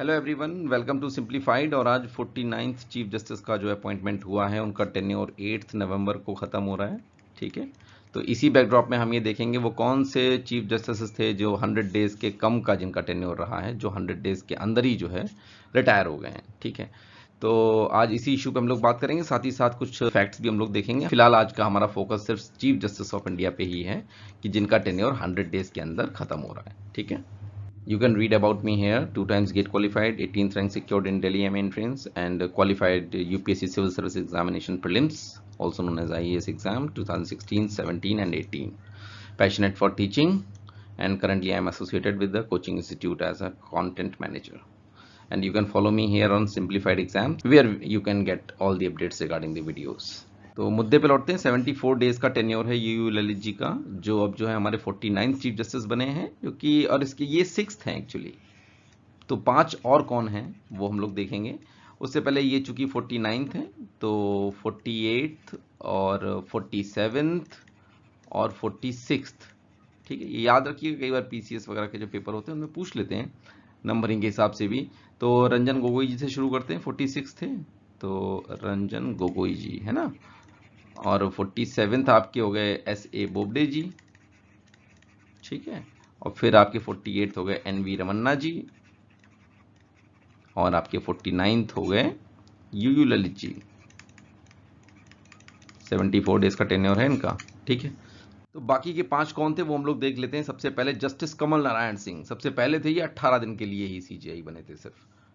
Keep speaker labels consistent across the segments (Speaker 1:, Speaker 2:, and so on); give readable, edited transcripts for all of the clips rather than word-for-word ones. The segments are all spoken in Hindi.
Speaker 1: Hello everyone, welcome to simplified. और आज 49th चीफ जस्टिस का जो अपॉइंटमेंट हुआ है, उनका टेन्योर 8 नवंबर को ख़त्म हो रहा है। ठीक है, तो इसी बैकड्रॉप में हम ये देखेंगे वो कौन से चीफ जस्टिस थे जो 100 डेज़ के कम का जिनका टेन्योर रहा है, जो 100 डेज़ के अंदर ही जो है रिटायर हो गए हैं। ठीक है, तो आज इसी इशू पे हम लोग बात करेंगे, साथ ही साथ कुछ फैक्ट्स भी हम लोग देखेंगे। फिलहाल आज का हमारा फोकस सिर्फ चीफ जस्टिस ऑफ इंडिया पे ही है कि जिनका टेन्योर 100 डेज़ के अंदर ख़त्म हो रहा है। ठीक है, you can read about me here. 2 times GATE qualified, 18th rank secured in Delhi MA entrance, and qualified UPSC Civil Service Examination prelims, also known as IAS exam 2016, 17 and 18. Passionate for teaching, and currently I am associated with the coaching institute as a content manager. And you can follow me here on Simplified Exams, where you can get all the updates regarding the videos. तो मुद्दे पे लौटते हैं। 74 डेज का टेन्योर है यूयू ललित जी का, जो अब जो है हमारे 49th चीफ जस्टिस बने हैं, जो कि और इसके ये 6th हैं एक्चुअली। तो 5 और कौन हैं वो हम लोग देखेंगे। उससे पहले ये चूंकि 49th है, तो 48th और 47th और 46th। ठीक है, ये याद रखिए, कई बार पीसीएस वगैरह के जो पेपर होते हैं उनमें पूछ लेते हैं नंबरिंग के हिसाब से भी। तो रंजन गोगोई जी से शुरू करते हैं, 46 थे, तो रंजन गोगोई जी है ना। और 47th आपके हो गए S.A. बोबडे जी। ठीक है, और फिर आपके 48th हो गए N.V. रमन्ना जी, और आपके 49th हो गए यूयू ललित जी। 74 डेज का टेन्योर है इनका। ठीक है, तो बाकी के 5 कौन थे वो हम लोग देख लेते हैं। सबसे पहले जस्टिस कमल नारायण सिंह सबसे पहले थे। ये 18 दिन के लिए ही सीजीआई बने थे, सिर्फ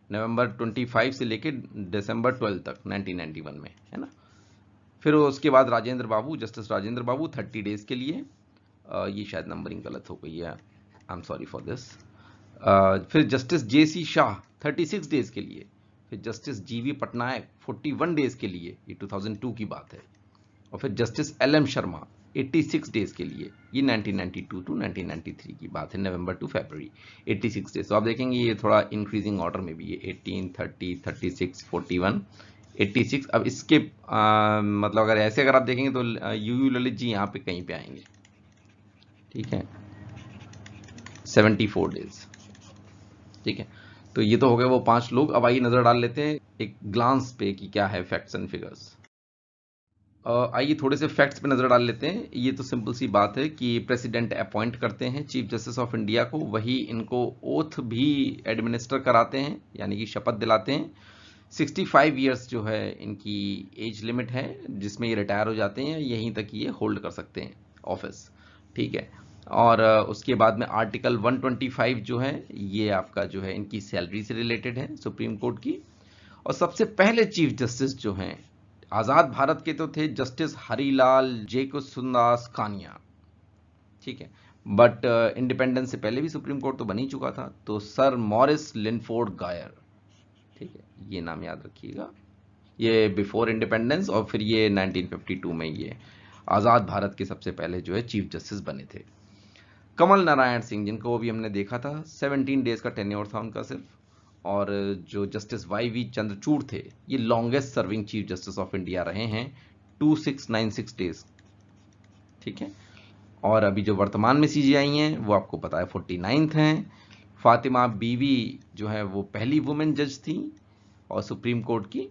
Speaker 1: नवंबर 25 से लेके दिसंबर 12 तक 1991 में, है ना। फिर उसके बाद राजेंद्र बाबू, जस्टिस राजेंद्र बाबू 30 डेज के लिए। ये शायद नंबरिंग गलत हो गई है, I am sorry for this. फिर जस्टिस JC शाह 36 डेज के लिए। फिर जस्टिस GV पटनायक 41 डेज के लिए, ये 2002 की बात है। और फिर जस्टिस LM शर्मा 86 डेज के लिए, ये 1992 टू 1993 की बात है, नवंबर टू फरवरी 86 डेज। तो आप देखेंगे ये थोड़ा इंक्रीजिंग ऑर्डर में भी है, 18, 30, 36, 41, 86। अब इसके मतलब अगर आप देखेंगे तो यूयू ललित जी यहाँ पे कहीं पे आएंगे। ठीक है, 74 डेज। ठीक है, तो ये तो हो गए वो 5 लोग। अब आइए नजर डाल लेते हैं एक ग्लांस पे कि क्या है फैक्ट्स एंड फिगर्स। आइए थोड़े से फैक्ट्स पे नजर डाल लेते हैं। ये तो सिंपल सी बात है कि प्रेसिडेंट अपॉइंट करते हैं चीफ जस्टिस ऑफ इंडिया को, वही इनको ओथ भी एडमिनिस्टर कराते हैं, यानी कि शपथ दिलाते हैं। 65 ईयर्स जो है इनकी एज लिमिट है, जिसमें ये रिटायर हो जाते हैं, यहीं तक ये होल्ड कर सकते हैं ऑफिस। ठीक है, और उसके बाद में आर्टिकल 125 जो है ये आपका जो है इनकी सैलरी से रिलेटेड है, सुप्रीम कोर्ट की। और सबसे पहले चीफ जस्टिस जो हैं आजाद भारत के तो थे जस्टिस हरीलाल जेकुसुंदास कानिया। ठीक है, बट इंडिपेंडेंस से पहले भी सुप्रीम कोर्ट तो बन ही चुका था, तो सर मॉरिस लिनफोर्ड गायर। ठीक है, ये नाम याद रखिएगा, ये बिफोर इंडिपेंडेंस, और फिर ये 1952 में ये आजाद भारत के सबसे पहले जो है चीफ जस्टिस बने थे। कमल नारायण सिंह, जिनको अभी हमने देखा था, 17 डेज का टेन्योर था उनका सिर्फ। और जो जस्टिस YV चंद्रचूड़ थे, ये longest serving chief justice of India रहे हैं, 2696 डेज। ठीक है, और अभी जो वर्तमान में CJI हैं वो आपको पता है 49th हैं। फातिमा बीवी जो है वो पहली वुमेन जज थी और सुप्रीम कोर्ट की।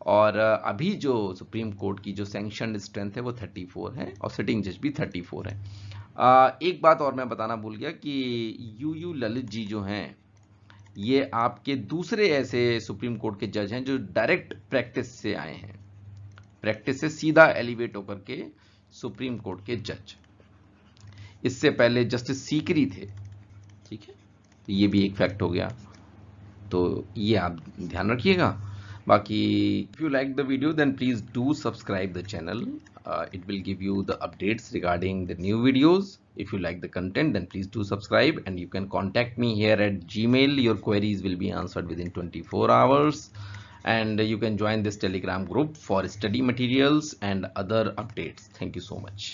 Speaker 1: और अभी जो सुप्रीम कोर्ट की जो सैंक्शनड स्ट्रेंथ है वो 34 है, और सिटिंग जज भी 34 है। एक बात और मैं बताना भूल गया कि यूयू ललित जी जो हैं ये आपके दूसरे ऐसे सुप्रीम कोर्ट के जज हैं जो डायरेक्ट प्रैक्टिस से आए हैं, प्रैक्टिस से सीधा एलिवेट होकर के सुप्रीम कोर्ट के जज। इससे पहले जस्टिस सीकरी थे। ठीक है, तो ये भी एक फैक्ट हो गया, तो ये आप ध्यान रखिएगा। बाकी if you like the video then please do subscribe the channel. It will give you the updates regarding the new videos. If you like the content then please do subscribe, and you can contact me here at Gmail. Your queries will be answered within 24 hours, and you can join this Telegram group for study materials and other updates. Thank you so much.